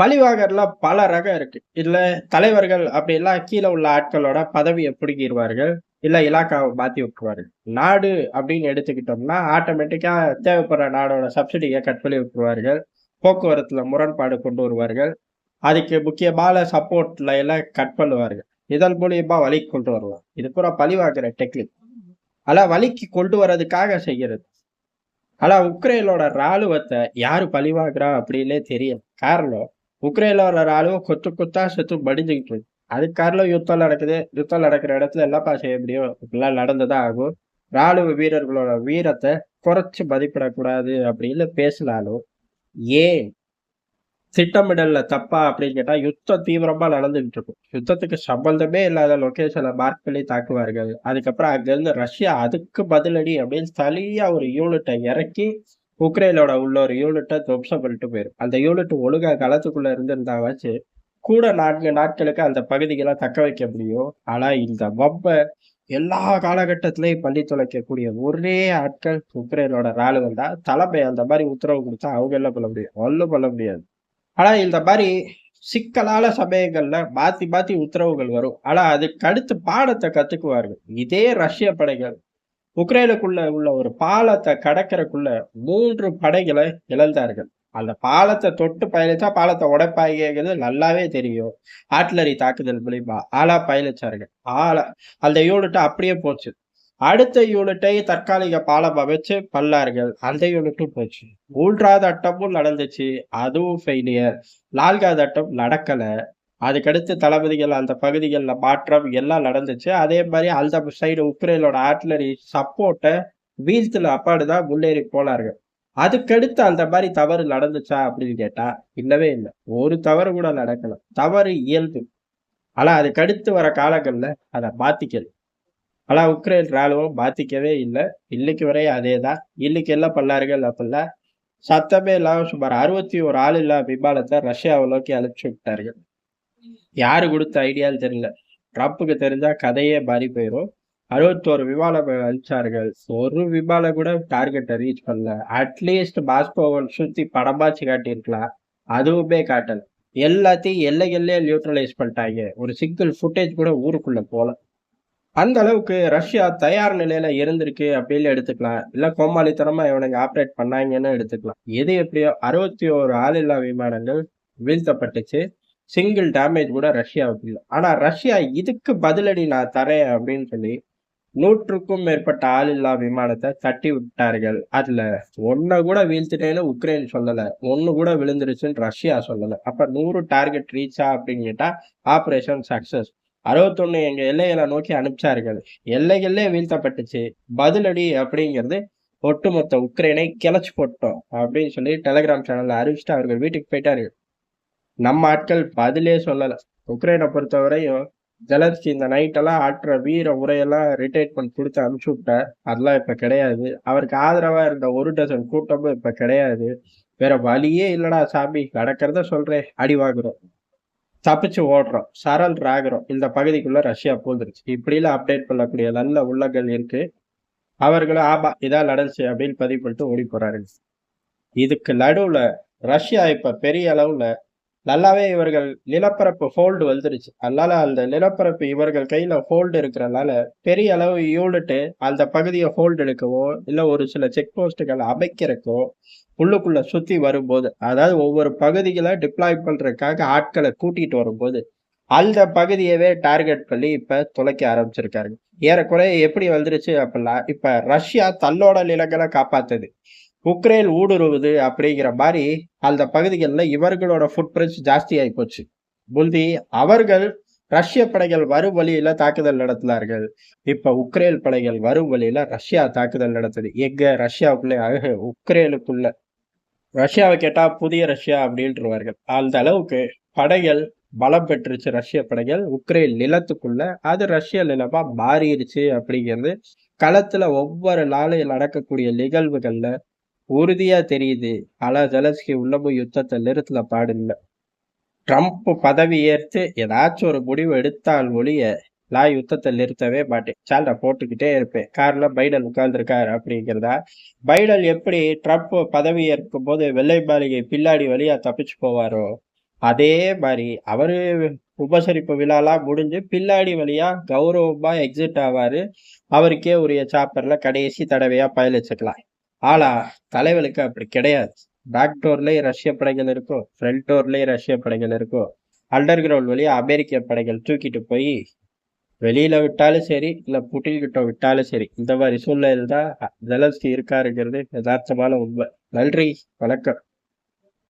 பழிவாங்கறதுல பல ரகம் இருக்கு. இதுல தலைவர்கள் அப்படிலாம் கீழ உள்ள ஆட்களோட பதவிய புடுங்கிருவார்கள். இல்ல இலாக்காவ மாத்தி விட்டுருவார்கள். நாடு அப்படின்னு எடுத்துக்கிட்டோம்னா, ஆட்டோமேட்டிக்கா தேவைப்படுற நாடோட சப்சிடிய கட் பண்ணி விட்டுருவார்கள். போக்குவரத்துல முரண்பாடு கொண்டு வருவார்கள். அதுக்கு முக்கியமான சப்போர்ட்ல எல்லாம் கட் பண்ணுவார்கள். இதன் மூலியமா வழிக்கு கொண்டு வரலாம். இது பூரா பழிவாங்குற டெக்னிக். ஆனா வழிக்கு கொண்டு வரதுக்காக செய்யறது. ஆனா உக்ரைனோட ராணுவத்த யாரு பழிவாங்குறா அப்படின்னே தெரியல. காரணம், உக்ரைனோட ராணுவம் கொத்து கொத்தா செத்து மடிஞ்சுகிட்டு இருக்கு. அதுக்கு காரணம் யுத்தம் நடக்குது. யுத்தம் நடக்கிற இடத்துல என்னப்பா செய்ய முடியும்? இப்படிலாம் நடந்துதான் ஆகும். ராணுவ வீரர்களோட வீரத்த குறைச்சு மதிப்பிடக்கூடாது அப்படின்னு பேசினாலும், ஏன் திட்டமிடல்ல தப்பா அப்படின்னு கேட்டா, யுத்தம் தீவிரமா நடந்துகிட்டு இருக்கும். யுத்தத்துக்கு சம்பந்தமே இல்லாத லொகேஷனை மார்க் பண்ணி தாக்குவார்கள். அதுக்கப்புறம் அங்கிருந்து ரஷ்யா அதுக்கு பதிலடி அப்படின்னு தனியா ஒரு யூனிட்டை இறக்கி உக்ரைனோட உள்ள ஒரு யூனிட்டை துவம்சம் பண்ணிட்டு போயிரும். அந்த யூனிட் ஒழுங்கா களத்துக்குள்ள இருந்திருந்தாவாச்சு கூட 4 நாட்களுக்கு அந்த பகுதிகளை தக்க வைக்க முடியும். ஆனா இந்த வம்ப எல்லா காலகட்டத்திலையும் பண்ணி தொலைக்கக்கூடிய ஒரே ஆட்கள் உக்ரைனோட ராணுவம் தான். தலைமை அந்த மாதிரி உத்தரவு கொடுத்தா அவங்க என்ன பண்ண முடியும்? ஒண்ணும் பண்ண முடியாது. ஆனா இந்த மாதிரி சிக்கலான சமயங்கள்ல மாத்தி மாத்தி உத்தரவுகள் வரும். ஆனா அதுக்கு அடுத்து பாடத்தை கத்துக்குவார்கள். இதே ரஷ்ய படைகள் உக்ரைனுக்குள்ள உள்ள ஒரு பாலத்தை கடக்கறக்குள்ள 3 படைகளை இழந்தார்கள். அந்த பாலத்தை தொட்டு பயணிச்சா பாலத்தை உடைப்பாங்கிறது நல்லாவே தெரியும். ஆர்ட்டிலரி தாக்குதல் மூலியமா ஆளா பயணிச்சார்கள். ஆளா அந்த யூனிட் அப்படியே போச்சு. அடுத்த யூனிட்டை தற்காலிக பாலம் அமைச்சு பண்ணார்கள். அந்த யூனிட்டும் போச்சு. 3வது அட்டமும் நடந்துச்சு. அதுவும் ஃபெயிலியர். 4வது அட்டம் நடக்கல. அதுக்கடுத்து தளபதிகள் அந்த பகுதிகள்ல மாற்றம் எல்லாம் நடந்துச்சு. அதே மாதிரி அந்த சைடு உக்ரைனோட ஆர்ட்டிலரி சப்போர்ட்ட வீழ்த்துல அப்பாடுதான் முன்னேறி போனார்கள். அதுக்கடுத்து அந்த மாதிரி தவறு நடந்துச்சா அப்படின்னு கேட்டா, இல்லவே இல்ல. ஒரு தவறு கூட நடக்கல. தவறு இயல்பு. ஆனா அதுக்கடுத்து வர காலங்கள்ல அத மாத்திக்கல. ஆனா உக்ரைன் ராணுவம் பாதிக்கவே இல்ல. இன்னைக்கு வரையும் அதேதான். இன்னைக்கு என்ன பண்ணார்கள் அப்படின்னா, சத்தமே இல்லாம சுமார் 61 ஆளில்லா விமானத்த ரஷ்யாவை நோக்கி அனுப்பிச்சு விட்டார்கள். யாரு குடுத்த ஐடியான்னு தெரியல. ட்ரம்ப்புக்கு தெரிஞ்சா கதையே மாறி போயிரும். 61 விமானம் அனுப்பிச்சார்கள். ஒரு விமானம் கூட டார்கெட்ட ரீச் பண்ணல. அட்லீஸ்ட் மாஸ்கோவ சுத்தி படமாச்சு காட்டியிருக்கலாம். அதுவுமே காட்டல. எல்லாத்தையும் எல்லைகள்லயே நியூட்ரலைஸ் பண்ணிட்டாங்க. ஒரு சிங்கிள் ஃபுட்டேஜ் கூட ஊருக்குள்ள போல. அந்த அளவுக்கு ரஷ்யா தயார் நிலையில இருந்திருக்கு அப்படின்னு எடுத்துக்கலாம். இல்ல கோமாளித்தனமா இவனுங்க ஆப்பரேட் பண்ணாங்கன்னு எடுத்துக்கலாம். எது எப்படியோ 61 ஆளில்லா விமானங்கள் வீழ்த்தப்பட்டுச்சு. சிங்கிள் டேமேஜ் கூட ரஷ்யாவுக்கு இல்ல. ஆனா ரஷ்யா இதுக்கு பதிலடி நான் தரேன் அப்படின்னு சொல்லி 100க்கும் மேற்பட்ட ஆளில்லா விமானத்தை தட்டி விட்டார்கள். அதுல 1 கூட வீழ்த்திட்டேன்னு உக்ரைன் சொல்லல. 1 கூட விழுந்துருச்சுன்னு ரஷ்யா சொல்லல. அப்ப 100 டார்கெட் ரீச்சா அப்படின்னு கேட்டா ஆபரேஷன் சக்சஸ். 61 எங்க எல்லைகளை நோக்கி அனுப்பிச்சார்கள். எல்லைகளே வீழ்த்தப்பட்டுச்சு. பதிலடி அப்படிங்கிறது ஒட்டுமொத்த உக்ரைனை கிளச்சு போட்டோம் அப்படின்னு சொல்லி டெலிகிராம் சேனல்ல அறிவிச்சுட்டு அவர்கள் வீட்டுக்கு போயிட்டாரு. நம்ம ஆட்கள் பதிலே சொல்லல. உக்ரைனை பொறுத்தவரையும் ஜெலன்ஸ்கி இந்த நைட்டெல்லாம் ஆற்ற வீர உரையெல்லாம் ரிட்டைர்மெண்ட் கொடுத்து அனுப்பிச்சு விட்டார். அதெல்லாம் இப்ப கிடையாது. அவருக்கு ஆதரவா இருந்த 1 டசன் கூட்டமும் இப்ப கிடையாது. வேற வழியே இல்லடா சாமி, நடக்கிறத சொல்றேன், அடி வாங்குறோம், தப்பிச்சு ஓடுறோம், சரண்டர் ஆகுறோம், இந்த பகுதிக்குள்ள ரஷ்யா பூந்துருச்சு இப்படிலாம் அப்டேட் பண்ணக்கூடிய நல்ல உள்ளங்கள் இருக்கு. அவர்களும் ஆமா இதான் நடந்துச்சு அப்படின்னு பதிவு பண்ணிட்டு ஓடி போறாரு. இதுக்கு நடுவுல ரஷ்யா இப்ப பெரிய அளவுல நல்லாவே இவர்கள் நிலப்பரப்பு ஹோல்டு வந்துருச்சு. அதனால அந்த நிலப்பரப்பு இவர்கள் கையில ஹோல்டு இருக்கிறதுனால பெரிய அளவு யூனிட் அந்த பகுதியை ஹோல்டு எடுக்கவோ இல்ல ஒரு சில செக் போஸ்டுகளை அமைக்கிறக்கோ உள்ளுக்குள்ள சுத்தி வரும்போது, அதாவது ஒவ்வொரு பகுதிகளை டிப்ளாய் பண்றதுக்காக ஆட்களை கூட்டிட்டு வரும்போது அந்த பகுதியவே டார்கெட் பண்ணி இப்ப துளைக்க ஆரம்பிச்சிருக்காரு. ஏறக்குறைய எப்படி வந்துருச்சு அப்படின்னா, இப்ப ரஷ்யா தன்னோட நிலங்களை காப்பாத்துது, உக்ரைன் ஊடுருவுது அப்படிங்கிற மாதிரி அந்த பகுதிகளில் இவர்களோட ஃபுட் பிரிண்ட்ஸ் ஜாஸ்தி ஆகி போச்சு. முந்தி அவர்கள் ரஷ்ய படைகள் வரும் வழியில தாக்குதல் நடத்தினார்கள். இப்ப உக்ரைன் படைகள் வரும் வழியில ரஷ்யா தாக்குதல் நடத்துது. எங்க ரஷ்யாவுக்குள்ள உக்ரைனுக்குள்ள. ரஷ்யாவை கேட்டா புதிய ரஷ்யா அப்படின்ட்டுருவார்கள். அந்த அளவுக்கு படைகள் பலம் பெற்றுச்சு. ரஷ்ய படைகள் உக்ரைன் நிலத்துக்குள்ள அது ரஷ்ய நிலமா மாறிடுச்சு அப்படிங்கிறது களத்துல ஒவ்வொரு நாளையும் நடக்கக்கூடிய நிகழ்வுகள்ல உறுதியா தெரியுது. ஆனா ஜெலன்ஸ்கி உள்ளமும் யுத்தத்தை நிறுத்தல பாடில்ல. ட்ரம்ப் பதவி ஏற்று ஏதாச்சும் ஒரு முடிவு எடுத்தால் ஒழிய நான் யுத்தத்தை நிறுத்தவே மாட்டேன், சாண்டை போட்டுக்கிட்டே இருப்பேன். காரணம் பைடன் உட்கார்ந்துருக்காரு அப்படிங்கிறதா. பைடன் எப்படி ட்ரம்ப் பதவி ஏற்கும் போது வெள்ளை மாளிகை பின்னாடி வழியா தப்பிச்சு போவாரோ அதே மாரி அவரு உபசரிப்பு விழாலாம் முடிஞ்சு பின்னாடி வழியா கௌரவமா எக்ஸிட் ஆவாரு. அவருக்கே உரிய சாப்பர்ல கடைசி தடவையா பயணிச்சுக்கலாம். ஆனா, தலைவனுக்கு அப்படி கிடையாது. பேக் டோர்லயும் ரஷ்ய படைகள் இருக்கும். ஃப்ரண்ட் டோர்லயும் ரஷ்ய படைகள் இருக்கும். அண்டர் கிரவுண்ட் வழியா அமெரிக்க படைகள் தூக்கிட்டு போய் வெளியில விட்டாலும் சரி, இல்ல புட்டின் கிட்ட விட்டாலும் சரி. இந்த மாரி சூழ்நிலையில தான் ஜெலன்ஸ்கி இருக்காருங்கிறது எதார்த்தமான உண்மை. நன்றி. வணக்கம்.